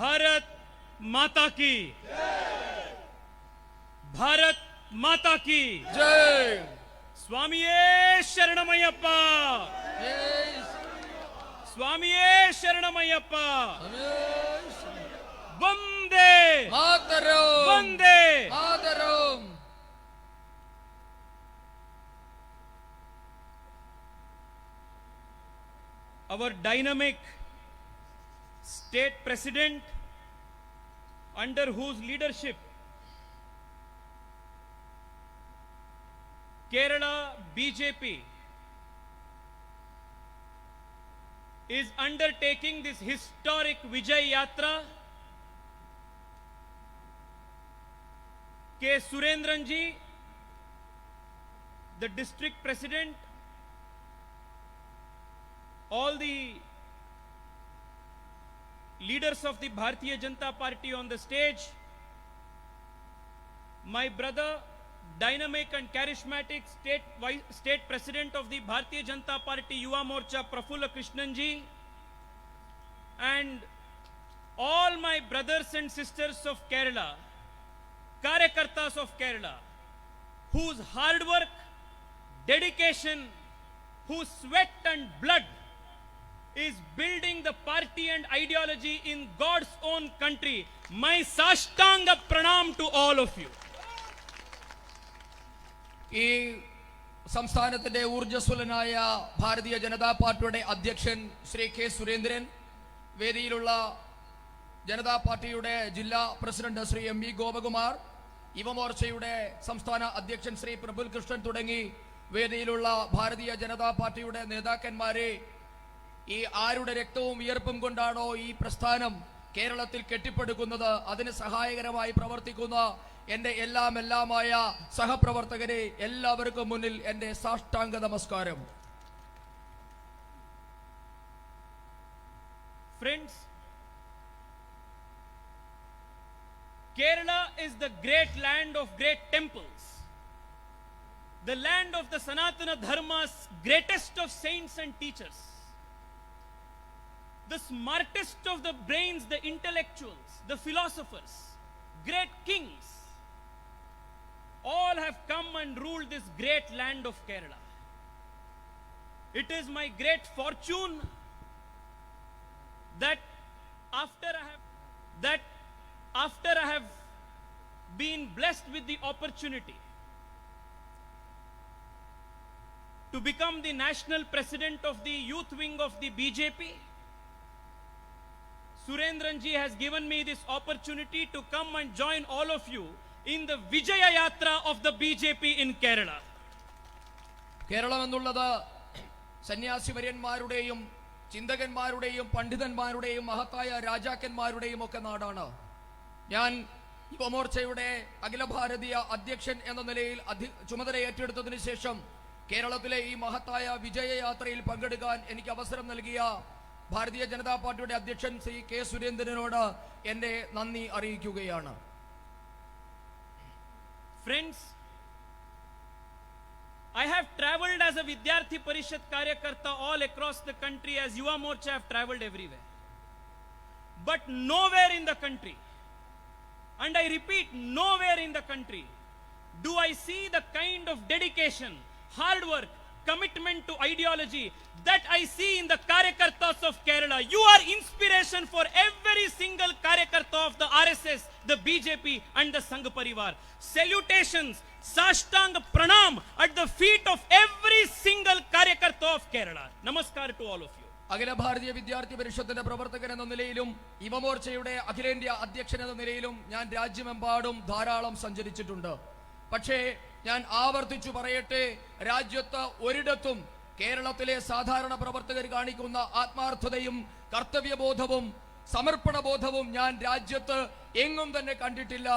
भारत माता की भारत माता की जय स्वामिये शरणमय्यप्पा स्वामिये शरणमय्यप्पा Vande Mataram Vande Mataram our dynamic state president, under whose leadership Kerala BJP is undertaking this historic Vijay Yatra. K. Surendran ji, the district president, all the leaders of the Bharatiya Janata Party on the stage, my brother, dynamic and charismatic state president of the Bharatiya Janata Party Yuva Morcha Prafulla Krishnan ji, and all my brothers and sisters of Kerala, Karyakartas of Kerala, whose hard work, dedication, whose sweat and blood is building the party and ideology in God's own country. My Sashtanga Pranam to all of you. ഈ സംസ്ഥാനത്തിന്റെ ഊർജ്ജസ്വലനായ ഭാരതീയ ജനതാ പാർട്ടിയുടെ അധ്യക്ഷൻ Shri K Surendran, വേദിയിലുള്ള ജനതാ പാർട്ടിയുടെ ജില്ലാ president Shri M V Gopakumar, യുവമോർച്ചയുടെ സംസ്ഥാന അധ്യക്ഷൻ ശ്രീ പ്രഫുൽ കൃഷ്ണൻ തുടങ്ങി വേദിയിലുള്ള ഭാരതീയ ജനതാ പാർട്ടിയുടെ നേതാക്കന്മാരെ, ഈ ആരുടെ രക്തവും വിയർപ്പും കൊണ്ടാണോ ഈ പ്രസ്ഥാനം കേരളത്തിൽ കെട്ടിപ്പടുക്കുന്നത് അതിന് സഹായകരമായി പ്രവർത്തിക്കുന്ന എന്റെ എല്ലാമായ സഹപ്രവർത്തകരെ എല്ലാവർക്കും മുന്നിൽ എന്റെ സാഷ്ടാംഗ നമസ്കാരം. Friends, Kerala is the great land of great temples, the land of the Sanatana Dharma's greatest of saints and teachers, the smartest of the brains, the intellectuals, the philosophers, great kings, all have come and ruled this great land of Kerala. It is my great fortune that after I have been blessed with the opportunity to become the national president of the youth wing of the BJP, Surendran ji has given me this opportunity to come and join all of you in the Vijaya Yatra of the BJP in Kerala. Keralam എന്നുള്ളത് സന്യാസിവര്യന്മാരുടെയും ചിന്തകന്മാരുടെയും പണ്ഡിതന്മാരുടെയും മഹത്തായ രാജാക്കന്മാരുടെയും ഒക്കെ നാടാണ്. ഞാൻ യുവമോർച്ചയുടെ അഖില ഭാരതീയ അധ്യക്ഷൻ എന്ന നിലയിൽ ചുമതല ഏറ്റെടുത്തതിനു ശേഷം കേരളത്തിലെ ഈ മഹത്തായ വിജയയാത്രയിൽ പങ്കെടുക്കാൻ എനിക്ക് അവസരം നൽകിയ ഭാരതീയ ജനതാ പാർട്ടിയുടെ അധ്യക്ഷൻ ശ്രീ കെ സുരേന്ദ്രനോട് എന്റെ നന്ദി അറിയിക്കുകയാണ്. Friends, I have traveled as a Vidyarthi Parishad Karyakarta all across the country, as Yuva Morcha have traveled everywhere. But nowhere in the country, and I repeat, nowhere in the country, do I see the kind of dedication, hard work, commitment to ideology that I see in the Karyakartas of Kerala. You are inspiration for every single Karyakarta of the RSS, the BJP and the Sangh Parivar. Salutations, Sashtang Pranam at the feet of every single Karyakarta of Kerala. Namaskar to all of you. അഖില ഭാരതീയ വിദ്യാർത്ഥി പരിഷത്തിന്റെ പ്രവർത്തകൻ എന്ന നിലയിലും യുവമോർച്ചയുടെ അഖിലേന്ത്യാ അധ്യക്ഷൻ എന്ന നിലയിലും ഞാൻ രാജ്യമെമ്പാടും ധാരാളം സഞ്ചരിച്ചിട്ടുണ്ട്. പക്ഷേ ഞാൻ ആവർത്തിച്ചു പറയട്ടെ, രാജ്യത്ത് ഒരിടത്തും കേരളത്തിലെ സാധാരണ പ്രവർത്തകർ കാണിക്കുന്ന ആത്മാർത്ഥതയും കർത്തവ്യബോധവും സമർപ്പണബോധവും ഞാൻ രാജ്യത്ത് എങ്ങും തന്നെ കണ്ടിട്ടില്ല.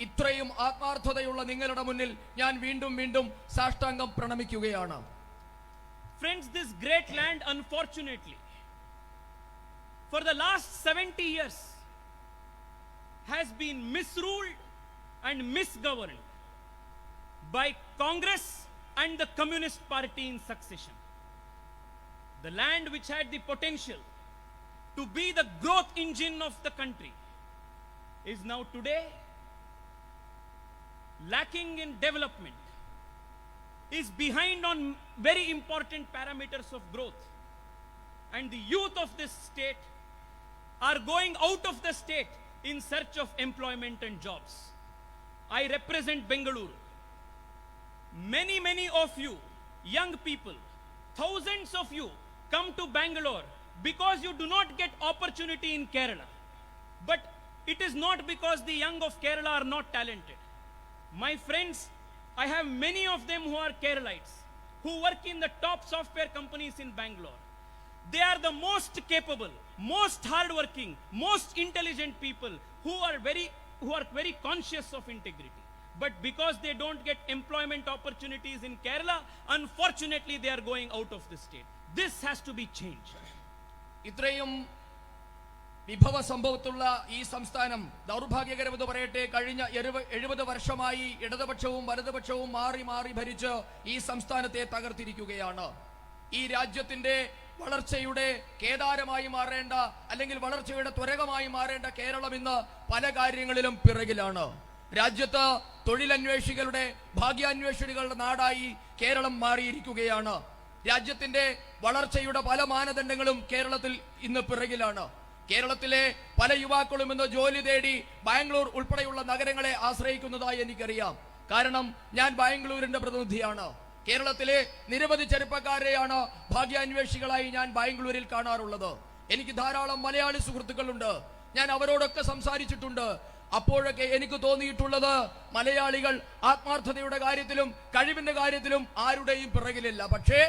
ഇത്രയും ആത്മാർത്ഥതയുള്ള നിങ്ങളുടെ മുന്നിൽ ഞാൻ വീണ്ടും വീണ്ടും സാഷ്ടാംഗം പ്രണമിക്കുകയാണ്. Friends, this great land, unfortunately, for the last 70 years has been misruled and misgoverned by Congress and the Communist Party in succession. The land which had the potential to be the growth engine of the country is now today lacking in development, is behind on very important parameters of growth, and the youth of this state are going out of the state in search of employment and jobs. I represent Bengaluru. Many of you, young people, thousands of you come to Bangalore because you do not get opportunity in Kerala. But it is not because the young of Kerala are not talented. My friends, I have many of them who are Keralites, who work in the top software companies in Bangalore. They are the most capable, most hardworking, most intelligent people who are very conscious of integrity. But because they don't get employment opportunities in Kerala, unfortunately they are going out of the state. This has to be changed. ഇത്രയും വിഭവ സംഭവത്തുള്ള ഈ സംസ്ഥാനം ദൗർഭാഗ്യകരമെന്ന് പറയട്ടെ, കഴിഞ്ഞ 70 വർഷമായി ഇടതുപക്ഷവും വലതുപക്ഷവും മാറി മാറി ഭരിച്ച് ഈ സംസ്ഥാനത്തെ തകർത്തിരിക്കുകയാണ്. ഈ രാജ്യത്തിന്റെ വളർച്ചയുടെ കേദാരമായി മാറേണ്ട, അല്ലെങ്കിൽ വളർച്ചയുടെ ത്വരകമായി മാറേണ്ട കേരളം ഇന്ന് പല കാര്യങ്ങളിലും പിറകിലാണ്. രാജ്യത്ത് തൊഴിലന്വേഷികളുടെ, ഭാഗ്യാന്വേഷണികളുടെ നാടായി കേരളം മാറിയിരിക്കുകയാണ്. രാജ്യത്തിന്റെ വളർച്ചയുടെ പല മാനദണ്ഡങ്ങളും കേരളത്തിൽ ഇന്ന് പിറകിലാണ്. കേരളത്തിലെ പല യുവാക്കളും ഇന്ന് ജോലി തേടി ബാംഗ്ലൂർ ഉൾപ്പെടെയുള്ള നഗരങ്ങളെ ആശ്രയിക്കുന്നതായി എനിക്കറിയാം. കാരണം ഞാൻ ബാംഗ്ലൂരിന്റെ പ്രതിനിധിയാണ്. കേരളത്തിലെ നിരവധി ചെറുപ്പക്കാരെയാണ് ഭാഗ്യാന്വേഷികളായി ഞാൻ ബാംഗ്ലൂരിൽ കാണാറുള്ളത്. എനിക്ക് ധാരാളം മലയാളി സുഹൃത്തുക്കളുണ്ട്. ഞാൻ അവരോടൊക്കെ സംസാരിച്ചിട്ടുണ്ട്. അപ്പോഴൊക്കെ എനിക്ക് തോന്നിയിട്ടുള്ളത്, മലയാളികൾ ആത്മാർത്ഥതയുടെ കാര്യത്തിലും കഴിവിന്റെ കാര്യത്തിലും ആരുടെയും പിറകിലില്ല. പക്ഷേ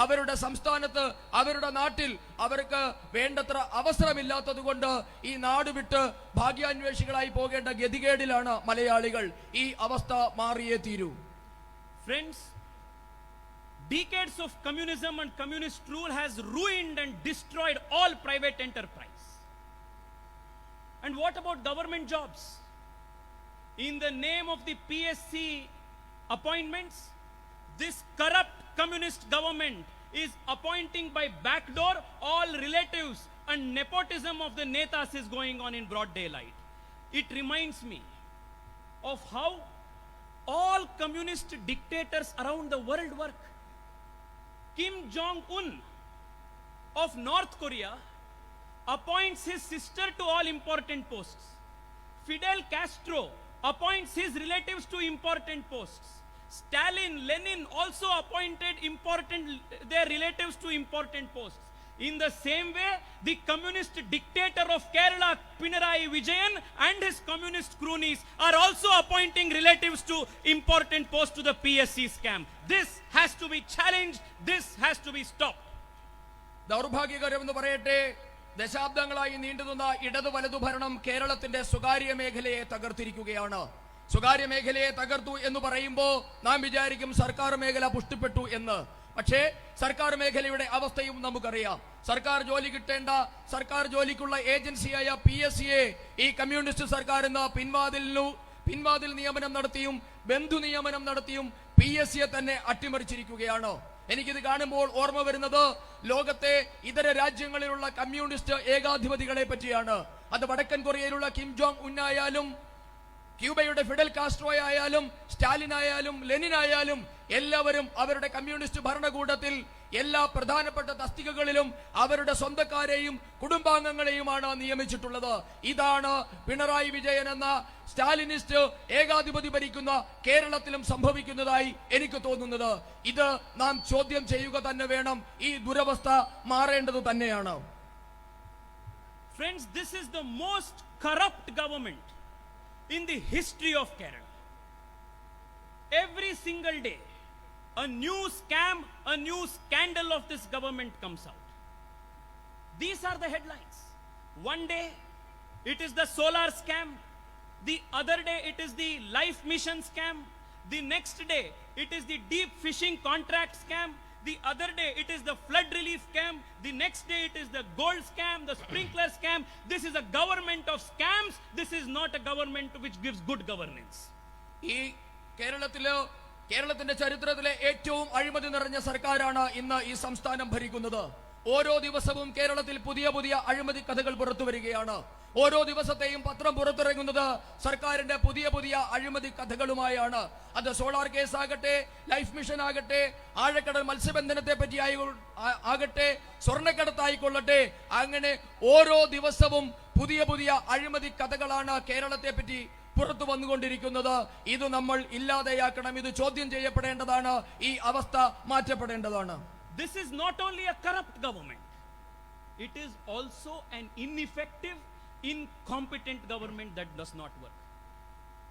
അവരുടെ സംസ്ഥാനത്ത്, അവരുടെ നാട്ടിൽ അവർക്ക് വേണ്ടത്ര അവസരമില്ലാത്തത് കൊണ്ട് ഈ നാട് വിട്ട് ഭാഗ്യാന്വേഷികളായി പോകേണ്ട ഗതികേടിലാണ് മലയാളികൾ. ഈ അവസ്ഥ മാറിയേ തീരൂ. Friends, decades of communism and communist rule has ruined and destroyed all private enterprise. And what about government jobs? In the name of the PSC appointments, this corrupt communist government is appointing by backdoor all relatives, and nepotism of the netas is going on in broad daylight. It reminds me of how all communist dictators around the world work. Kim Jong-un of North Korea appoints his sister to all important posts. Fidel Castro appoints his relatives to important posts. Stalin, Lenin also appointed their relatives to important posts. In the same way, the communist dictator of Kerala, Pinarayi Vijayan, and his communist cronies are also appointing relatives to important posts to the PSC scam. This has to be challenged. This has to be stopped. ദൗർഭാഗ്യകരമെന്ന് പറയട്ടെ, ദശാബ്ദങ്ങളായി നീണ്ടുനിന്ന ഇടതു വലതു ഭരണം കേരളത്തിന്റെ സ്വകാര്യ മേഖലയെ തകർത്തിരിക്കുകയാണ്. സ്വകാര്യ മേഖലയെ തകർത്തു എന്ന് പറയുമ്പോൾ നാം വിചാരിക്കും സർക്കാർ മേഖല പുഷ്ടിപ്പെട്ടു എന്ന്. പക്ഷേ സർക്കാർ മേഖലയുടെ അവസ്ഥയും നമുക്കറിയാം. സർക്കാർ ജോലി കിട്ടേണ്ട, സർക്കാർ ജോലിക്കുള്ള ഏജൻസിയായ PSCയെ ഈ കമ്മ്യൂണിസ്റ്റ് സർക്കാർ ഇന്ന് പിൻവാതിൽ നിയമനം നടത്തിയും ബന്ധു നിയമനം നടത്തിയും PSCയെ തന്നെ അട്ടിമറിച്ചിരിക്കുകയാണ്. എനിക്കിത് കാണുമ്പോൾ ഓർമ്മ വരുന്നത് ലോകത്തെ ഇതര രാജ്യങ്ങളിലുള്ള കമ്മ്യൂണിസ്റ്റ് ഏകാധിപതികളെ പറ്റിയാണ്. അത് വടക്കൻ കൊറിയയിലുള്ള കിം ജോങ് ഉൻ ആയാലും, ക്യൂബയുടെ ഫിഡൽ കാസ്ട്രോ ആയാലും, സ്റ്റാലിൻ ആയാലും, ലെനിൻ ആയാലും, എല്ലാവരും അവരുടെ കമ്മ്യൂണിസ്റ്റ് ഭരണകൂടത്തിൽ എല്ലാ പ്രധാനപ്പെട്ട തസ്തികകളിലും അവരുടെ സ്വന്തക്കാരെയും കുടുംബാംഗങ്ങളെയുമാണ് നിയമിച്ചിട്ടുള്ളത്. ഇതാണ് പിണറായി വിജയൻ എന്ന സ്റ്റാലിനിസ്റ്റ് ഏകാധിപതി ഭരിക്കുന്ന കേരളത്തിലും സംഭവിക്കുന്നതായി എനിക്ക് തോന്നുന്നത്. ഇത് നാം ചോദ്യം ചെയ്യുക തന്നെ വേണം. ഈ ദുരവസ്ഥ മാറേണ്ടത് തന്നെയാണ്. Friends, this is the most corrupt government in the history of Kerala. Every single day, a new scam, a new scandal of this government comes out. These are the headlines. One day, it is the solar scam. The other day, it is the life mission scam. The next day, it is the deep fishing contract scam. The other day, it is the flood relief scam. The next day, it is the gold scam, the sprinkler scam. This is a government of scams. This is not a government which gives good governance. ഈ കേരളത്തിന്റെ ചരിത്രത്തിലെ ഏറ്റവും അഴിമതി നിറഞ്ഞ സർക്കാരാണ് ഇന്ന് ഈ സംസ്ഥാനം ഭരിക്കുന്നത്. ഓരോ ദിവസവും കേരളത്തിൽ പുതിയ പുതിയ അഴിമതി കഥകൾ പുറത്തു വരികയാണ്. ഓരോ ദിവസത്തെയും പത്രം പുറത്തിറങ്ങുന്നത് സർക്കാരിന്റെ പുതിയ പുതിയ അഴിമതി കഥകളുമായാണ്. അത് സോളാർ കേസ് ആകട്ടെ, ലൈഫ് മിഷൻ ആകട്ടെ, ആഴക്കടൽ മത്സ്യബന്ധനത്തെ പറ്റി ആകട്ടെ, സ്വർണ്ണക്കടത്തായിക്കൊള്ളട്ടെ, അങ്ങനെ ഓരോ ദിവസവും പുതിയ പുതിയ അഴിമതി കഥകളാണ് കേരളത്തെ പറ്റി പുറത്തു വന്നുകൊണ്ടിരിക്കുന്നത്. ഇത് നമ്മൾ ഇല്ലാതെയാക്കണം. ഇത് ചോദ്യം ചെയ്യപ്പെടേണ്ടതാണ്. ഈ അവസ്ഥ മാറ്റപ്പെടേണ്ടതാണ്. This is not only a corrupt government, it is also an ineffective, incompetent government that does not work.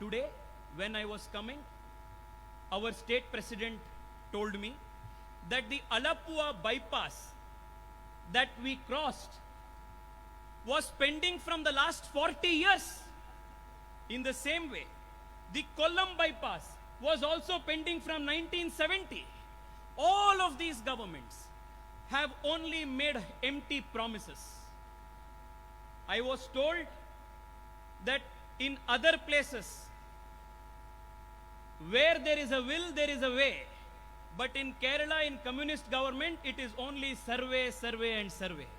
Today, when I was coming, our state president told me that the Alappuzha bypass that we crossed was pending from the last 40 years. In the same way, the Kollam bypass was also pending from 1970. All of these governments have only made empty promises. I was told that in other places where there is a will, there is a way. But in Kerala, in communist government, it is only survey, survey and survey.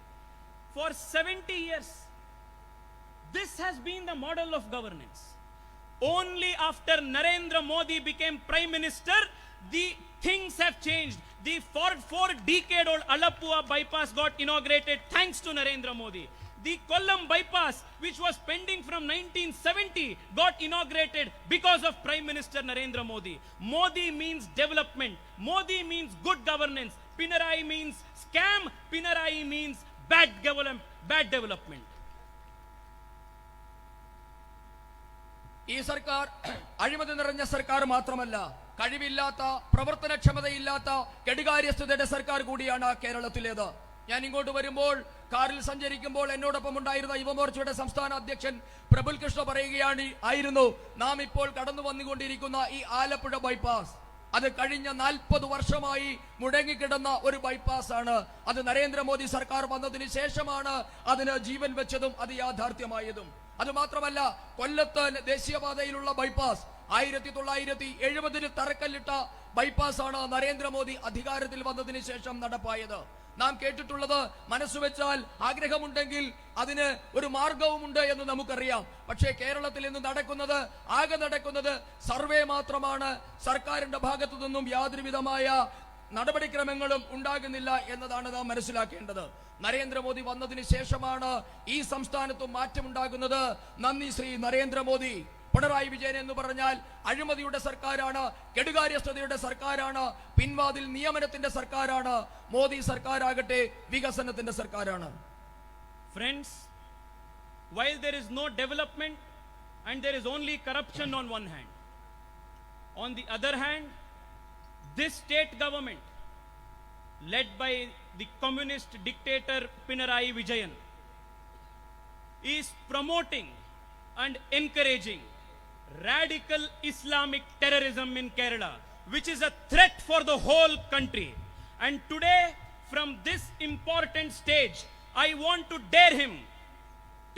For 70 years, this has been the model of governance. Only after Narendra Modi became Prime Minister, the things have changed. The four-decade-old Alappuzha bypass got inaugurated thanks to Narendra Modi. The Kollam bypass, which was pending from 1970, got inaugurated because of Prime Minister Narendra Modi. Modi means development. Modi means good governance. Pinarayi means scam. Pinarayi means bad development. ഈ സർക്കാർ അഴിമതി നിറഞ്ഞ സർക്കാർ മാത്രമല്ല, കഴിവില്ലാത്ത, പ്രവർത്തനക്ഷമതയില്ലാത്ത, കെടുകാര്യസ്ഥതയുടെ സർക്കാർ കൂടിയാണ് കേരളത്തിലേത്. ഞാൻ ഇങ്ങോട്ട് വരുമ്പോൾ, കാറിൽ സഞ്ചരിക്കുമ്പോൾ എന്നോടൊപ്പം ഉണ്ടായിരുന്ന യുവമോർച്ചയുടെ സംസ്ഥാന അധ്യക്ഷൻ പ്രഫുൽ കൃഷ്ണ പറയുകയായിരുന്നു, നാം ഇപ്പോൾ കടന്നു വന്നുകൊണ്ടിരിക്കുന്ന ഈ ആലപ്പുഴ ബൈപ്പാസ് അത് കഴിഞ്ഞ 40 വർഷമായി മുടങ്ങിക്കിടന്ന ഒരു ബൈപ്പാസ് ആണ്. അത് നരേന്ദ്രമോദി സർക്കാർ വന്നതിന് ശേഷമാണ് അതിന് ജീവൻ വെച്ചതും അത് യാഥാർത്ഥ്യമായതും. അത് മാത്രമല്ല, കൊല്ലത്ത് ദേശീയപാതയിലുള്ള ബൈപ്പാസ് 1970 തറക്കല്ലിട്ട ബൈപ്പാസ് ആണ് നരേന്ദ്രമോദി അധികാരത്തിൽ വന്നതിന് ശേഷം നടപ്പായത്. നാം കേട്ടിട്ടുള്ളത്, മനസ്സുവെച്ചാൽ, ആഗ്രഹമുണ്ടെങ്കിൽ അതിന് ഒരു മാർഗവുമുണ്ട് എന്ന് നമുക്കറിയാം. പക്ഷേ കേരളത്തിൽ ഇന്ന് ആകെ നടക്കുന്നത് സർവേ മാത്രമാണ്. സർക്കാരിന്റെ ഭാഗത്തു നിന്നും യാതൊരുവിധമായ നടപടിക്രമങ്ങളും ഉണ്ടാകുന്നില്ല എന്നതാണ് നാം മനസ്സിലാക്കേണ്ടത്. നരേന്ദ്രമോദി വന്നതിന് ശേഷമാണ് ഈ സംസ്ഥാനത്തും മാറ്റമുണ്ടാകുന്നത്. നന്ദി ശ്രീ നരേന്ദ്രമോദി. പിണറായി വിജയൻ എന്ന് പറഞ്ഞാൽ അഴിമതിയുടെ സർക്കാരാണ്, കെടുകാര്യസ്ഥതയുടെ സർക്കാരാണ്, പിൻവാതിൽ നിയമനത്തിന്റെ സർക്കാരാണ്. മോദി സർക്കാരാകട്ടെ വികസനത്തിന്റെ സർക്കാരാണ്. Friends, while there is no development and there is only corruption on one hand, on the other hand, this state government led by the communist dictator Pinarayi Vijayan is promoting and encouraging radical Islamic terrorism in Kerala, which is a threat for the whole country. And today, from this important stage, I want to dare him.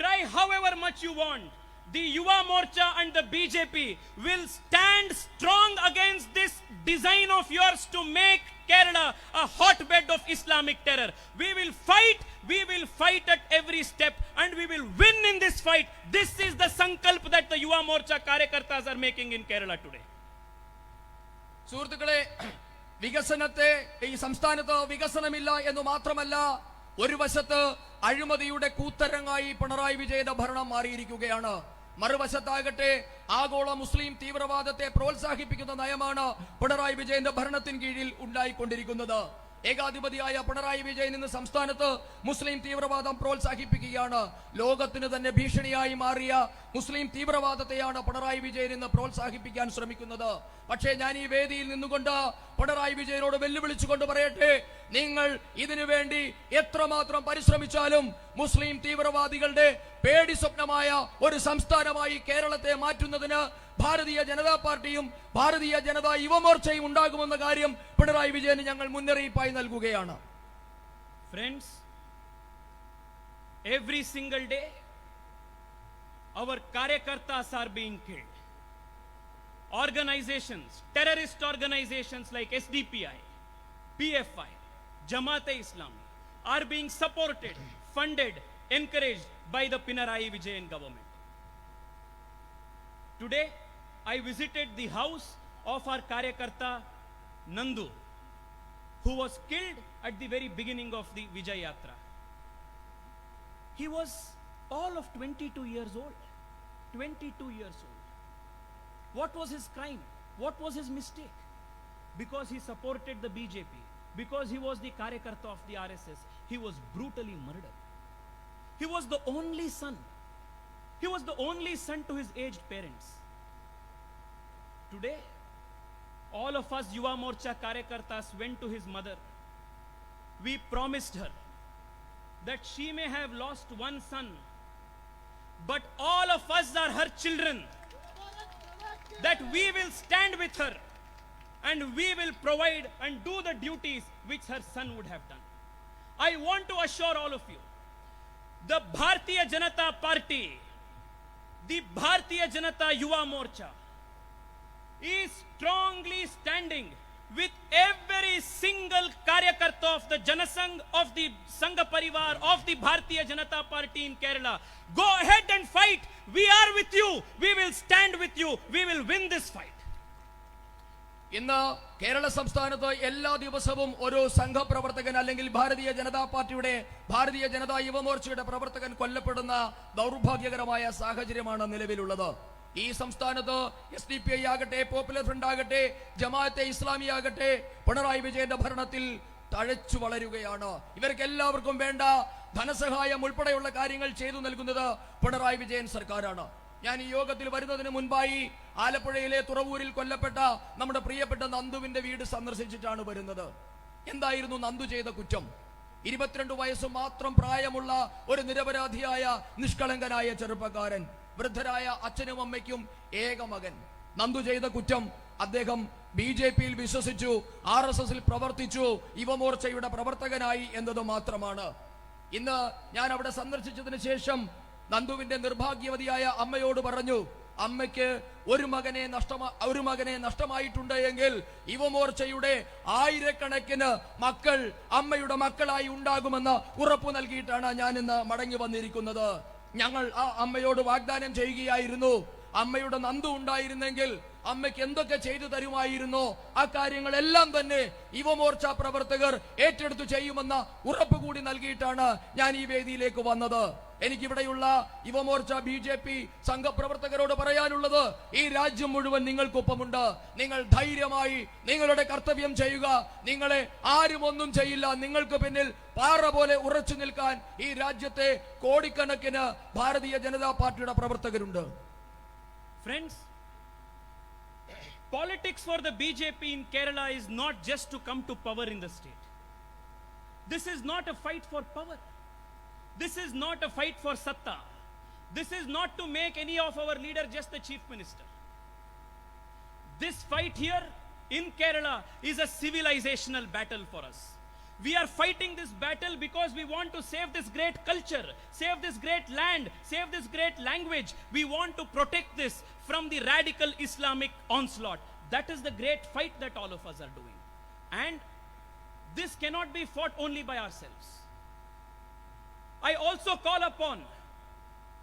Try however much you want. The Yuva Morcha and the BJP will stand strong against this design of yours to make Kerala a hotbed of Islamic terror. We will fight at every step, and we will win in this fight. This is the sankalp that the Yuva Morcha Karyakartas are making in Kerala today. സുഹൃത്തുക്കളെ, ഈ സംസ്ഥാനത്ത് വികസനമില്ല എന്ന് മാത്രമല്ല, ഒരു വശത്ത് അഴിമതിയുടെ കൂത്തരങ്ങായി പിണറായി വിജയന്റെ ഭരണം മാറിയിരിക്കുകയാണ്. മറുവശത്താകട്ടെ ആഗോള മുസ്ലിം തീവ്രവാദത്തെ പ്രോത്സാഹിപ്പിക്കുന്ന നയമാണ് പിണറായി വിജയന്റെ ഭരണത്തിന് കീഴിൽ ഉണ്ടായിക്കൊണ്ടിരിക്കുന്നത്. ഏകാധിപതിയായ പിണറായി വിജയൻ ഇന്ന് സംസ്ഥാനത്ത് മുസ്ലിം തീവ്രവാദം പ്രോത്സാഹിപ്പിക്കുകയാണ്. ലോകത്തിന് തന്നെ ഭീഷണിയായി മാറിയ മുസ്ലിം തീവ്രവാദത്തെയാണ് പിണറായി വിജയൻ ഇന്ന് പ്രോത്സാഹിപ്പിക്കാൻ ശ്രമിക്കുന്നത്. പക്ഷേ ഞാൻ ഈ വേദിയിൽ നിന്നുകൊണ്ട് പിണറായി വിജയനോട് വെല്ലുവിളിച്ചുകൊണ്ട് പറയട്ടെ, നിങ്ങൾ ഇതിനു വേണ്ടി എത്രമാത്രം പരിശ്രമിച്ചാലും മുസ്ലിം തീവ്രവാദികളുടെ പേടി സ്വപ്നമായ ഒരു സംസ്ഥാനമായി കേരളത്തെ മാറ്റുന്നതിന് ഭാരതീയ ജനതാ പാർട്ടിയും ഭാരതീയ ജനതാ യുവമോർച്ചയും ഉണ്ടാകുമെന്ന കാര്യം പിണറായി വിജയന് ഞങ്ങൾ മുന്നറിയിപ്പായി നൽകുകയാണ്. Friends, every single day our Karyakartas are being killed. Organizations, terrorist organizations like SDPI, PFI, Jamaat-e-Islami, are being supported, funded, encouraged by the Pinarayi Vijayan government. Today, I visited the house of our Karyakarta Nandu, who was killed at the very beginning of the Vijay Yatra. He was all of 22 years old. 22 years old. What was his crime? What was his mistake? Because he supported the BJP, because he was the Karyakarta of the RSS, he was brutally murdered. He was the only son. He was the only son to his aged parents. Today, all of us Yuva Morcha Karyakartas went to his mother. We promised her that she may have lost one son, but all of us are her children, that we will stand with her and we will provide and do the duties which her son would have done. I want to assure all of you, the Bharatiya Janata Party, the Bharatiya Janata Yuva Morcha is strongly standing with every single Karyakarta of the Janasangh, of the Sangha Parivar, of the Bharatiya Janata Party in Kerala. Go ahead and fight. We are with you. We will stand with you. We will win this fight. ഇന്ന് കേരള സംസ്ഥാനത്ത് എല്ലാ ദിവസവും ഒരു സംഘപ്രവർത്തകൻ അല്ലെങ്കിൽ ഭാരതീയ ജനതാ പാർട്ടിയുടെ ഭാരതീയ ജനതാ യുവമോർച്ചയുടെ പ്രവർത്തകൻ കൊല്ലപ്പെടുന്ന ദൗർഭാഗ്യകരമായ സാഹചര്യമാണ് നിലവിലുള്ളത്. ഈ സംസ്ഥാനത്ത് SDPI ആകട്ടെ, പോപ്പുലർ ഫ്രണ്ട് ആകട്ടെ, ജമാഅത്തെ ഇസ്ലാമി ആകട്ടെ, പിണറായി വിജയന്റെ ഭരണത്തിൽ തഴച്ചു വളരുകയാണ്. ഇവർക്ക് എല്ലാവർക്കും വേണ്ട ധനസഹായം ഉൾപ്പെടെയുള്ള കാര്യങ്ങൾ ചെയ്തു നൽകുന്നത് പിണറായി വിജയൻ സർക്കാരാണ്. ഞാൻ ഈ യോഗത്തിൽ വരുന്നതിന് മുൻപായി ആലപ്പുഴയിലെ തുറവൂരിൽ കൊല്ലപ്പെട്ട നമ്മുടെ പ്രിയപ്പെട്ട നന്ദുവിന്റെ വീട് സന്ദർശിച്ചിട്ടാണ് വരുന്നത്. എന്തായിരുന്നു നന്ദു ചെയ്ത കുറ്റം? 22 വയസ്സ് മാത്രം പ്രായമുള്ള ഒരു നിരപരാധിയായ നിഷ്കളങ്കനായ ചെറുപ്പക്കാരൻ, വൃദ്ധരായ അച്ഛനും അമ്മയ്ക്കും ഏക മകൻ. നന്ദു ചെയ്ത കുറ്റം, അദ്ദേഹം BJPയിൽ വിശ്വസിച്ചു, RSSൽ പ്രവർത്തിച്ചു, യുവമോർച്ചയുടെ പ്രവർത്തകനായി എന്നത് മാത്രമാണ്. ഇന്ന് ഞാൻ അവിടെ സന്ദർശിച്ചതിന് ശേഷം നന്ദുവിന്റെ നിർഭാഗ്യവതിയായ അമ്മയോട് പറഞ്ഞു, അമ്മയ്ക്ക് ഒരു മകനെ നഷ്ടമായിട്ടുണ്ട് എങ്കിൽ യുവമോർച്ചയുടെ ആയിരക്കണക്കിന് മക്കൾ അമ്മയുടെ മക്കളായി ഉണ്ടാകുമെന്ന് ഉറപ്പു നൽകിയിട്ടാണ് ഞാൻ ഇന്ന് മടങ്ങി വന്നിരിക്കുന്നത്. ഞങ്ങൾ ആ അമ്മയോട് വാഗ്ദാനം ചെയ്യുകയായിരുന്നു, അമ്മയുടെ നന്ദു ഉണ്ടായിരുന്നെങ്കിൽ അമ്മയ്ക്ക് എന്തൊക്കെ ചെയ്തു തരുമായിരുന്നോ ആ കാര്യങ്ങളെല്ലാം തന്നെ യുവമോർച്ച പ്രവർത്തകർ ഏറ്റെടുത്തു ചെയ്യുമെന്ന ഉറപ്പ് കൂടി നൽകിയിട്ടാണ് ഞാൻ ഈ വേദിയിലേക്ക് വന്നത്. എനിക്കിവിടെയുള്ള യുവമോർച്ച BJP സംഘപ്രവർത്തകരോട് പറയാനുള്ളത്, ഈ രാജ്യം മുഴുവൻ നിങ്ങൾക്കൊപ്പമുണ്ട്. നിങ്ങൾ ധൈര്യമായി നിങ്ങളുടെ കർത്തവ്യം ചെയ്യുക. നിങ്ങളെ ആരും ഒന്നും ചെയ്യില്ല. നിങ്ങൾക്ക് പിന്നിൽ പാറ പോലെ ഉറച്ചു നിൽക്കാൻ ഈ രാജ്യത്തെ കോടിക്കണക്കിന് ഭാരതീയ ജനതാ പാർട്ടിയുടെ പ്രവർത്തകരുണ്ട്. Friends, politics for the BJP in Kerala is not just to come to power in the state. This is not a fight for power. This is not a fight for satta. This is not to make any of our leader just the chief minister. This fight here in Kerala is a civilizational battle for us. We are fighting this battle because we want to save this great culture, save this great land, save this great language. We want to protect this from the radical Islamic onslaught. That is the great fight that all of us are doing. And this cannot be fought only by ourselves. I also call upon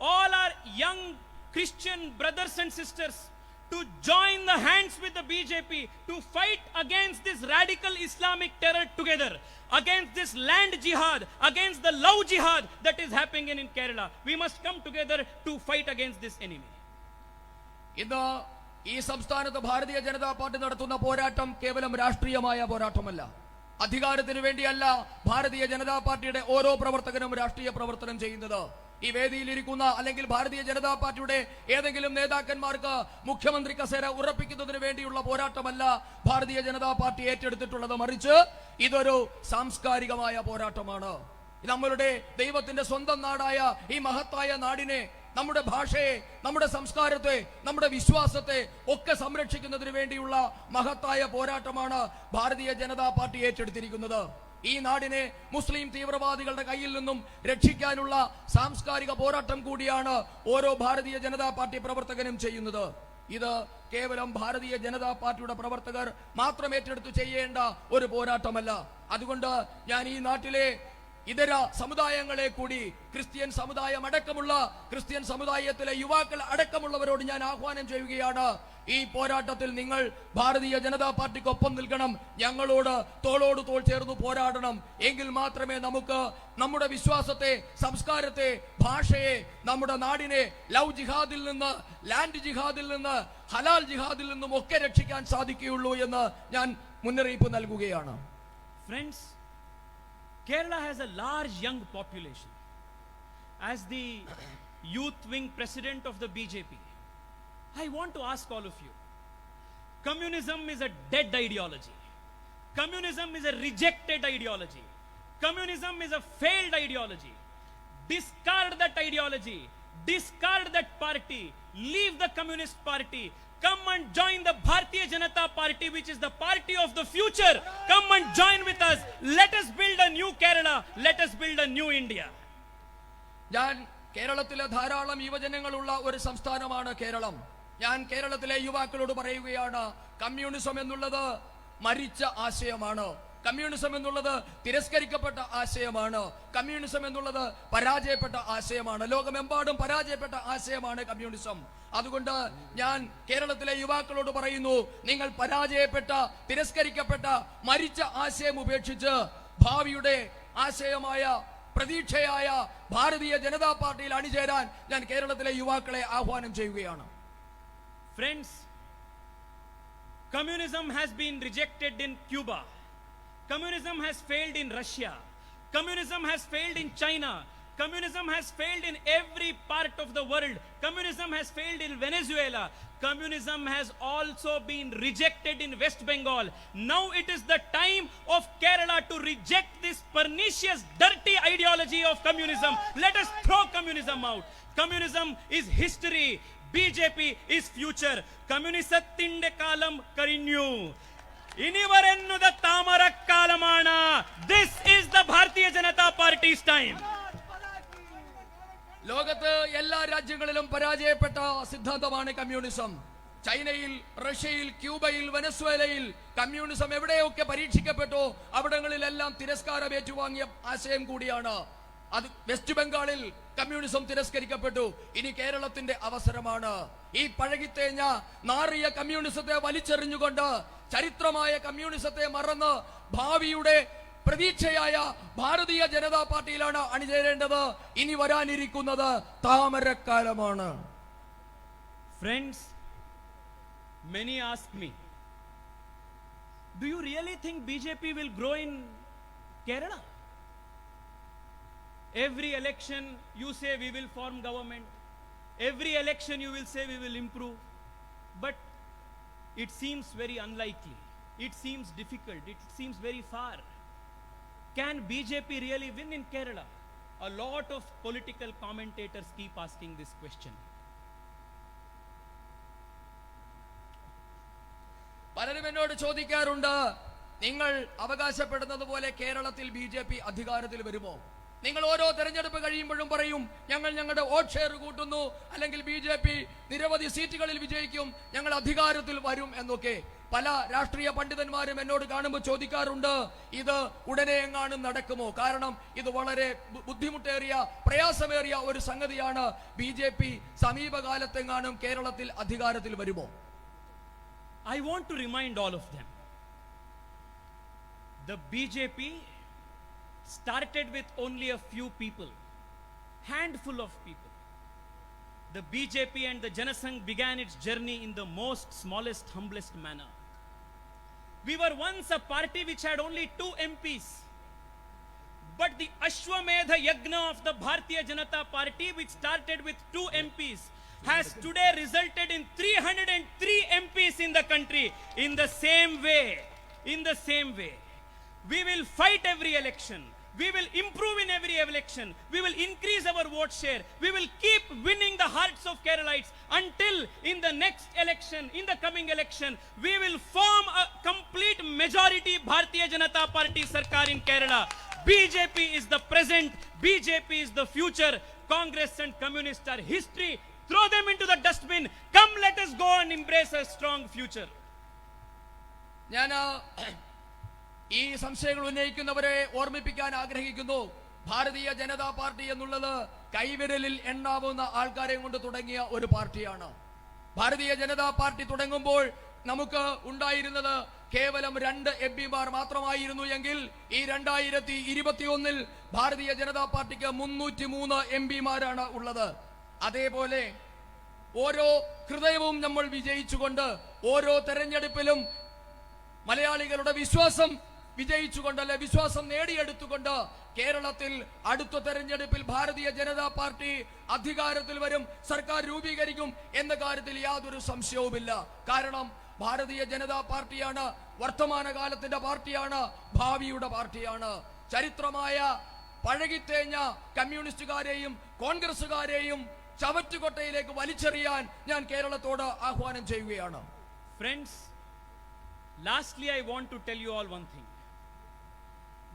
all our young Christian brothers and sisters to join the hands with the BJP to fight against this radical Islamic terror together, against this land jihad, against the love jihad that is happening in Kerala. We must come together to fight against this enemy. ഇന്ന് ഈ സംസ്ഥാനത്ത് Bharatiya Janata party നടത്തുന്ന പോരാട്ടം കേവലം രാഷ്ട്രീയമായ പോരാട്ടമല്ല. അധികാരത്തിന് വേണ്ടിയല്ല ഭാരതീയ ജനതാ പാർട്ടിയുടെ ഓരോ പ്രവർത്തകനും രാഷ്ട്രീയ പ്രവർത്തനം ചെയ്യുന്നത്. ഈ വേദിയിലിരിക്കുന്ന അല്ലെങ്കിൽ ഭാരതീയ ജനതാ പാർട്ടിയുടെ ഏതെങ്കിലും നേതാക്കന്മാർക്ക് മുഖ്യമന്ത്രി കസേര ഉറപ്പിക്കുന്നതിന് വേണ്ടിയുള്ള പോരാട്ടമല്ല ഭാരതീയ ജനതാ പാർട്ടി ഏറ്റെടുത്തിട്ടുള്ളത്. മറിച്ച് ഇതൊരു സാംസ്കാരികമായ പോരാട്ടമാണ്. നമ്മളുടെ ദൈവത്തിന്റെ സ്വന്തം നാടായ ഈ മഹത്തായ നാടിനെ, നമ്മുടെ ഭാഷയെ, നമ്മുടെ സംസ്കാരത്തെ, നമ്മുടെ വിശ്വാസത്തെ ഒക്കെ സംരക്ഷിക്കുന്നതിന് വേണ്ടിയുള്ള മഹത്തായ പോരാട്ടമാണ് ഭാരതീയ ജനതാ പാർട്ടി ഏറ്റെടുത്തിരിക്കുന്നത്. ഈ നാടിനെ മുസ്ലിം തീവ്രവാദികളുടെ കയ്യിൽ നിന്നും രക്ഷിക്കാനുള്ള സാംസ്കാരിക പോരാട്ടം കൂടിയാണ് ഓരോ ഭാരതീയ ജനതാ പാർട്ടി പ്രവർത്തകനും ചെയ്യുന്നത്. ഇത് കേവലം ഭാരതീയ ജനതാ പാർട്ടിയുടെ പ്രവർത്തകർ മാത്രം ഏറ്റെടുത്ത് ചെയ്യേണ്ട ഒരു പോരാട്ടമല്ല. അതുകൊണ്ട് ഞാൻ ഈ നാട്ടിലെ ഇതര സമുദായങ്ങളെ കൂടി ക്രിസ്ത്യൻ സമുദായം അടക്കമുള്ള ക്രിസ്ത്യൻ സമുദായത്തിലെ യുവാക്കൾ അടക്കമുള്ളവരോട് ഞാൻ ആഹ്വാനം ചെയ്യുകയാണ്. ഈ പോരാട്ടത്തിൽ നിങ്ങൾ ഭാരതീയ ജനതാ പാർട്ടിക്കൊപ്പം നിൽക്കണം, ഞങ്ങളോട് തോളോട് തോൾ ചേർന്ന് പോരാടണം. എങ്കിൽ മാത്രമേ നമുക്ക് നമ്മുടെ വിശ്വാസത്തെ, സംസ്കാരത്തെ, ഭാഷയെ, നമ്മുടെ നാടിനെ ലവ് ജിഹാദിൽ നിന്ന്, ലാൻഡ് ജിഹാദിൽ നിന്ന്, ഹലാൽ ജിഹാദിൽ നിന്നും ഒക്കെ രക്ഷിക്കാൻ സാധിക്കുകയുള്ളൂ എന്ന് ഞാൻ മുന്നറിയിപ്പ് നൽകുകയാണ്. Friends, Kerala has a large young population. As the youth wing president of the BJP, I want to ask all of you, communism is a dead ideology. Communism is a rejected ideology. Communism is a failed ideology. Discard that ideology. Discard that party. Leave the Communist Party. Come and join the Bharatiya Janata Party, which is the party of the future. Come and join with us. Let us build a new Kerala. Let us build a new India. ഞാൻ കേരളത്തിലെ ധാരാളം യുവജനങ്ങളുള്ള ഒരു സംസ്ഥാനമാണ് കേരളം. ഞാൻ കേരളത്തിലെ യുവാക്കളോട് പറയുകയാണ്, communism എന്നുള്ളത് മരിച്ച ആശയമാണ്. കമ്മ്യൂണിസം എന്നുള്ളത് തിരസ്കരിക്കപ്പെട്ട ആശയമാണ്. കമ്മ്യൂണിസം എന്നുള്ളത് പരാജയപ്പെട്ട ആശയമാണ്. ലോകമെമ്പാടും പരാജയപ്പെട്ട ആശയമാണ് കമ്മ്യൂണിസം. അതുകൊണ്ട് ഞാൻ കേരളത്തിലെ യുവാക്കളോട് പറയുന്നു, നിങ്ങൾ പരാജയപ്പെട്ട, തിരസ്കരിക്കപ്പെട്ട, മരിച്ച ആശയം ഉപേക്ഷിച്ച് ഭാവിയുടെ ആശയമായ, പ്രതീക്ഷയായ ഭാരതീയ ജനതാ പാർട്ടിയിൽ അണിചേരാൻ ഞാൻ കേരളത്തിലെ യുവാക്കളെ ആഹ്വാനം ചെയ്യുകയാണ്. Friends, communism has been rejected in Cuba. Communism has failed in Russia. Communism has failed in China. Communism has failed in every part of the world. Communism has failed in Venezuela. Communism has also been rejected in West Bengal. Now it is the time of Kerala to reject this pernicious, dirty ideology of communism. Let us throw communism out. Communism is history. BJP is future. Communisatinde kalam karinyu. ഇനി വരുന്നത് താമരക്കാലമാണ്. This is the Bharatiya Janata Party's time. ലോകത്ത് എല്ലാ രാജ്യങ്ങളിലും പരാജയപ്പെട്ട സിദ്ധാന്തമാണ് communism. ചൈനയിൽ, റഷ്യയിൽ, ക്യൂബയിൽ, വെനസ്വേലയിൽ കമ്മ്യൂണിസം എവിടെയൊക്കെ പരീക്ഷിക്കപ്പെട്ടോ അവിടങ്ങളിലെല്ലാം തിരസ്കാരം ഏറ്റുവാങ്ങിയ ആശയം കൂടിയാണ് അത്. വെസ്റ്റ് ബംഗാളിൽ കമ്മ്യൂണിസം തിരസ്കരിക്കപ്പെട്ടു. ഇനി കേരളത്തിന്റെ അവസരമാണ്. ഈ പഴകിത്തേഞ്ഞ നാറിയ കമ്മ്യൂണിസത്തെ വലിച്ചെറിഞ്ഞുകൊണ്ട്, ചരിത്രമായ കമ്മ്യൂണിസത്തെ മറന്ന് ഭാവിയുടെ പ്രതീക്ഷയായ ഭാരതീയ ജനതാ പാർട്ടിയിലാണ് അണിചേരേണ്ടത്. ഇനി വരാനിരിക്കുന്നത് താമരക്കാലമാണ്. Friends, many ask me, do you really think BJP will grow in Kerala? Every election you say we will form government. Every election you will say we will improve. But it seems very unlikely. It seems difficult. It seems very far. Can BJP really win in Kerala? A lot of political commentators keep asking this question. പലരും എന്നോട് ചോദിക്കാറുണ്ട്, നിങ്ങൾ അവകാശപ്പെടുന്നത് പോലെ കേരളത്തിൽ BJP അധികാരത്തിൽ വരുമോ? നിങ്ങൾ ഓരോ തെരഞ്ഞെടുപ്പ് കഴിയുമ്പോഴും പറയും, ഞങ്ങൾ ഞങ്ങളുടെ വോട്ട് ഷെയർ കൂട്ടുന്നു, അല്ലെങ്കിൽ BJP നിരവധി സീറ്റുകളിൽ വിജയിക്കും, ഞങ്ങൾ അധികാരത്തിൽ വരും എന്നൊക്കെ. പല രാഷ്ട്രീയ പണ്ഡിതന്മാരും എന്നോട് കാണുമ്പോൾ ചോദിക്കാറുണ്ട്, ഇത് ഉടനെ എങ്ങാനും നടക്കുമോ? കാരണം ഇത് വളരെ ബുദ്ധിമുട്ടേറിയ, പ്രയാസമേറിയ ഒരു സംഗതിയാണ്. BJP സമീപകാലത്തെങ്ങാനും കേരളത്തിൽ അധികാരത്തിൽ വരുമോ? I want to remind all of them, the BJP started with only a few people, handful of people. The BJP and the Janasangh began its journey in the most smallest, humblest manner. We were once a party which had only 2 MPs. But the Ashwamedha Yagna of the Bharatiya Janata Party, which started with 2 MPs, has today resulted in 303 MPs in the country. In the same way, we will fight every election. We will improve in every election. We will increase our vote share. We will keep winning the hearts of Keralites until in the next election, in the coming election, we will form a complete majority Bharatiya Janata Party Sarkar in Kerala. BJP is the present. BJP is the future. Congress and Communists are history. Throw them into the dustbin. Come, let us go and embrace a strong future. ഞാൻ ഈ സംശയങ്ങൾ ഉന്നയിക്കുന്നവരെ ഓർമ്മിപ്പിക്കാൻ ആഗ്രഹിക്കുന്നു. Bharatiya Janata party എന്നുള്ളത് കൈവിരലിൽ എണ്ണാവുന്ന ആൾക്കാരെ കൊണ്ട് തുടങ്ങിയ ഒരു പാർട്ടിയാണ്. ഭാരതീയ ജനതാ പാർട്ടി തുടങ്ങുമ്പോൾ നമുക്ക് ഉണ്ടായിരുന്നത് കേവലം 2 MP-മാർ മാത്രമായിരുന്നു എങ്കിൽ ഈ 2021 ഭാരതീയ ജനതാ പാർട്ടിക്ക് 303 MP-മാരാണ് ഉള്ളത്. അതേപോലെ ഓരോ ഹൃദയവും നമ്മൾ വിജയിച്ചുകൊണ്ട് ഓരോ തെരഞ്ഞെടുപ്പിലും മലയാളികളുടെ വിശ്വാസം വിജയിച്ചുകൊണ്ടല്ല വിശ്വാസം നേടിയെടുത്തുകൊണ്ട് കേരളത്തിൽ അടുത്ത തെരഞ്ഞെടുപ്പിൽ ഭാരതീയ ജനതാ പാർട്ടി അധികാരത്തിൽ വരും, സർക്കാർ രൂപീകരിക്കും എന്ന കാര്യത്തിൽ യാതൊരു സംശയവുമില്ല. കാരണം ഭാരതീയ ജനതാ പാർട്ടിയാണ് വർത്തമാനകാലത്തിന്റെ പാർട്ടിയാണ്, ഭാവിയുടെ പാർട്ടിയാണ്. ചരിത്രമായ പഴകിത്തേഞ്ഞ കമ്മ്യൂണിസ്റ്റുകാരെയും കോൺഗ്രസുകാരെയും ചവറ്റുകൊട്ടയിലേക്ക് വലിച്ചെറിയാൻ ഞാൻ കേരളത്തോട് ആഹ്വാനം ചെയ്യുകയാണ്. Friends, lastly I want to tell you all one thing.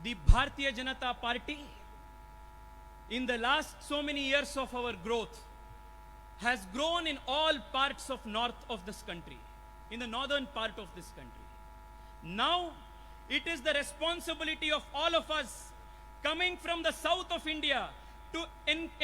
The Bharatiya Janata Party in the last so many years of our growth has grown in all parts of north of this country, in the northern part of this country. Now it is the responsibility of all of us coming from the south of India to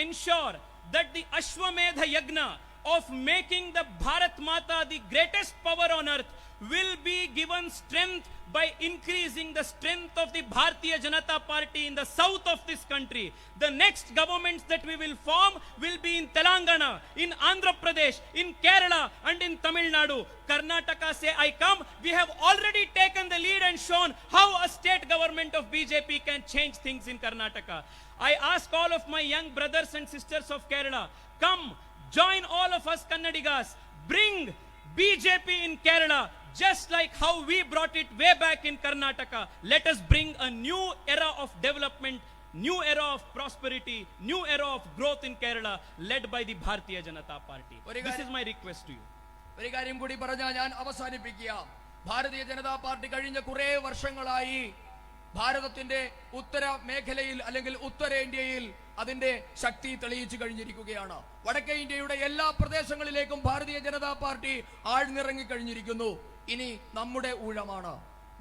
ensure that the Ashwamedha Yagna of making the Bharat Mata the greatest power on earth will be given strength by increasing the strength of the Bharatiya Janata Party in the south of this country. The next governments that we will form will be in Telangana, in Andhra Pradesh, in Kerala and in Tamil Nadu. Karnataka say I come. We have already taken the lead and shown how a state government of BJP can change things in Karnataka. I ask all of my young brothers and sisters of Kerala, come, join all of us Kannadigas, bring BJP in Kerala, just like how we brought it way back in Karnataka. Let us bring a new era of development, new era of prosperity, new era of growth in Kerala, led by the Bharatiya Janata Party. This is my request to you. ഒരു കാര്യം കൂടി പറഞ്ഞാൽ ഞാൻ അവസാനിപ്പിക്കാം. Bharatiya Janata party കഴിഞ്ഞ കുറെ വർഷങ്ങളായി ഭാരതത്തിന്റെ ഉത്തര മേഖലയിൽ അല്ലെങ്കിൽ ഉത്തരേന്ത്യയിൽ അതിന്റെ ശക്തി തെളിയിച്ചു കഴിഞ്ഞിരിക്കുകയാണ്. വടക്കേ ഇന്ത്യയുടെ എല്ലാ പ്രദേശങ്ങളിലേക്കും ഭാരതീയ ജനതാ പാർട്ടി ആഴ്ന്നിറങ്ങി കഴിഞ്ഞിരിക്കുന്നു. ഇനി നമ്മുടെ ഊഴമാണ്.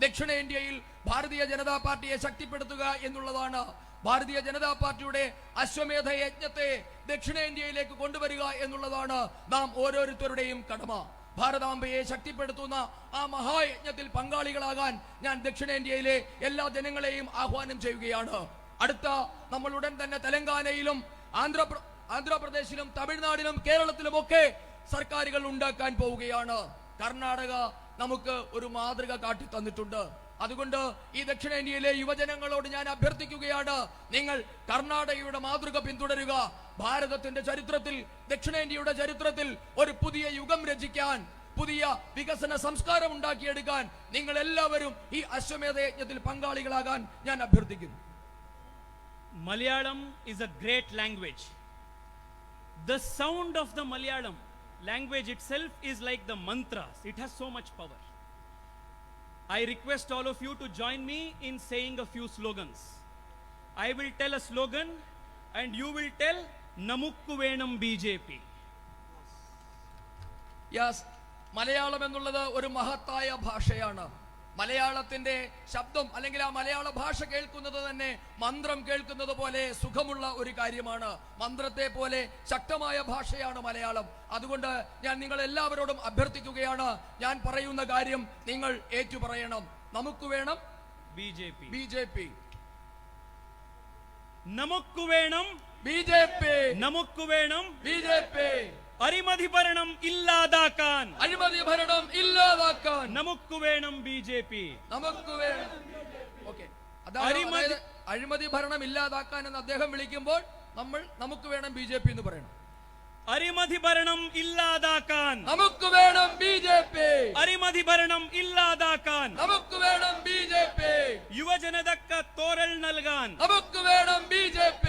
ദക്ഷിണേന്ത്യയിൽ ഭാരതീയ ജനതാ പാർട്ടിയെ ശക്തിപ്പെടുത്തുക എന്നുള്ളതാണ്. ഭാരതീയ ജനതാ പാർട്ടിയുടെ അശ്വമേധ യജ്ഞത്തെ ദക്ഷിണേന്ത്യയിലേക്ക് കൊണ്ടുവരിക എന്നുള്ളതാണ് നാം ഓരോരുത്തരുടെയും കടമ. ഭാരതാംബയെ ശക്തിപ്പെടുത്തുന്ന ആ മഹായജ്ഞത്തിൽ പങ്കാളികളാകാൻ ഞാൻ ദക്ഷിണേന്ത്യയിലെ എല്ലാ ജനങ്ങളെയും ആഹ്വാനം ചെയ്യുകയാണ്. അടുത്ത നമ്മൾ ഉടൻ തന്നെ തെലങ്കാനയിലും ആന്ധ്രാപ്രദേശിലും തമിഴ്നാടിലും കേരളത്തിലും ഒക്കെ സർക്കാരുകൾ ഉണ്ടാക്കാൻ പോവുകയാണ്. കർണാടക നമുക്ക് ഒരു മാതൃക കാട്ടി തന്നിട്ടുണ്ട്. അതുകൊണ്ട് ഈ ദക്ഷിണേന്ത്യയിലെ യുവജനങ്ങളോട് ഞാൻ അഭ്യർത്ഥിക്കുകയാണ്, നിങ്ങൾ കർണാടകയുടെ മാതൃക പിന്തുടരുക. ഭാരതത്തിന്റെ ചരിത്രത്തിൽ, ദക്ഷിണേന്ത്യയുടെ ചരിത്രത്തിൽ ഒരു പുതിയ യുഗം രചിക്കാൻ, പുതിയ വികസന സംസ്കാരം ഉണ്ടാക്കിയെടുക്കാൻ നിങ്ങൾ എല്ലാവരും ഈ അശ്വമേധ യജ്ഞത്തിൽ പങ്കാളികളാകാൻ ഞാൻ അഭ്യർത്ഥിക്കുന്നു. Malayalam is a great language. The sound of the Malayalam language itself is like the mantras. It has so much power. I request all of you to join me in saying a few slogans. I will tell a slogan and you will tell Namukku Venam BJP. Yes, Malayalam എന്നുള്ളത് ഒരു മഹത്തായ ഭാഷയാണ്. മലയാളത്തിന്റെ ശബ്ദം അല്ലെങ്കിൽ ആ മലയാള ഭാഷ കേൾക്കുന്നത് തന്നെ മന്ത്രം കേൾക്കുന്നത് പോലെ സുഖമുള്ള ഒരു കാര്യമാണ്. മന്ത്രത്തെ പോലെ ശക്തമായ ഭാഷയാണ് മലയാളം. അതുകൊണ്ട് ഞാൻ നിങ്ങൾ എല്ലാവരോടും അഭ്യർത്ഥിക്കുകയാണ്, ഞാൻ പറയുന്ന കാര്യം നിങ്ങൾ ഏറ്റുപറയണം. നമുക്ക് വേണം BJP. BJP. നമുക്ക് വേണം BJP. നമുക്ക് വേണം BJP. അഴിമതി ഭരണം ഇല്ലാതാക്കാൻ, അഴിമതി ഭരണം ഇല്ലാതാക്കാൻ നമുക്ക് വേണം BJP. നമുക്ക് വേണം. ഓക്കെ, അതായത് അഴിമതി ഭരണം ഇല്ലാതാക്കാൻ എന്ന് അദ്ദേഹം വിളിക്കുമ്പോൾ നമ്മൾ നമുക്ക് വേണം BJP എന്ന് പറയണം. അഴിമതി ഭരണം ഇല്ലാതാക്കാൻ നമുക്ക് വേണം BJP. അഴിമതി ഭരണം ഇല്ലാതാക്കാൻ നമുക്ക് വേണം BJP. യുവജനതക്ക് തോരൽ നൽകാൻ നമുക്ക് വേണം BJP.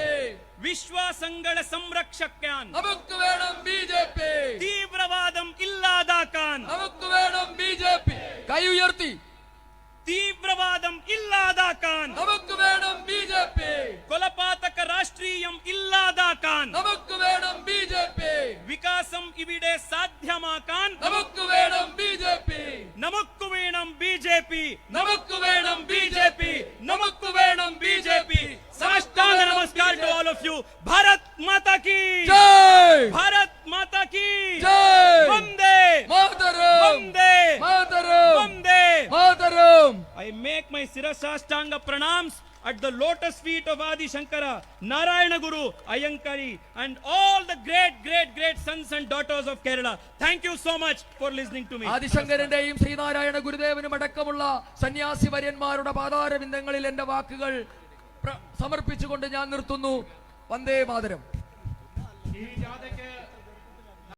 വിശ്വാസങ്ങളെ സംരക്ഷിക്കാൻ നമുക്ക് വേണം BJP. തീവ്രവാദം ഇല്ലാതാക്കാൻ നമുക്ക് വേണം BJP. കൈ ഉയർത്തി. തീവ്രവാദം ഇല്ലാതാക്കാൻ നമുക്ക് വേണം BJP. കൊലപാതക രാഷ്ട്രീയം ഇല്ലാതാക്കാൻ നമുക്ക് വേണം BJP. വികാസം ഇവിടെ സാധ്യമാക്കാൻ നമുക്ക് വേണം BJP. നമുക്ക് വേണം BJP. നമുക്ക് വേണം BJP. നമുക്ക് വേണം BJP. സാഷ്ടാംഗ നമസ്കാരം. you. Bharat Mata ki! Jai Bharat Mata ki! Jai Vande! Mataram Vande! Mataram Vande! Mataram. I make my Sirasashtanga pranams at the lotus feet of Adi Shankara, Narayana Guru, Ayankari, and all the great sons and daughters of Kerala. Thank you so much for listening to me. ആദിശങ്കരന്റെയും Sreenarayana ഗുരുദേവനും അടക്കമുള്ള സന്യാസി വര്യന്മാരുടെ പാതാരബിന്ദങ്ങളിൽ എന്റെ വാക്കുകൾ സമർപ്പിച്ചുകൊണ്ട് ഞാൻ നിർത്തുന്നു. വന്ദേ മാതരം.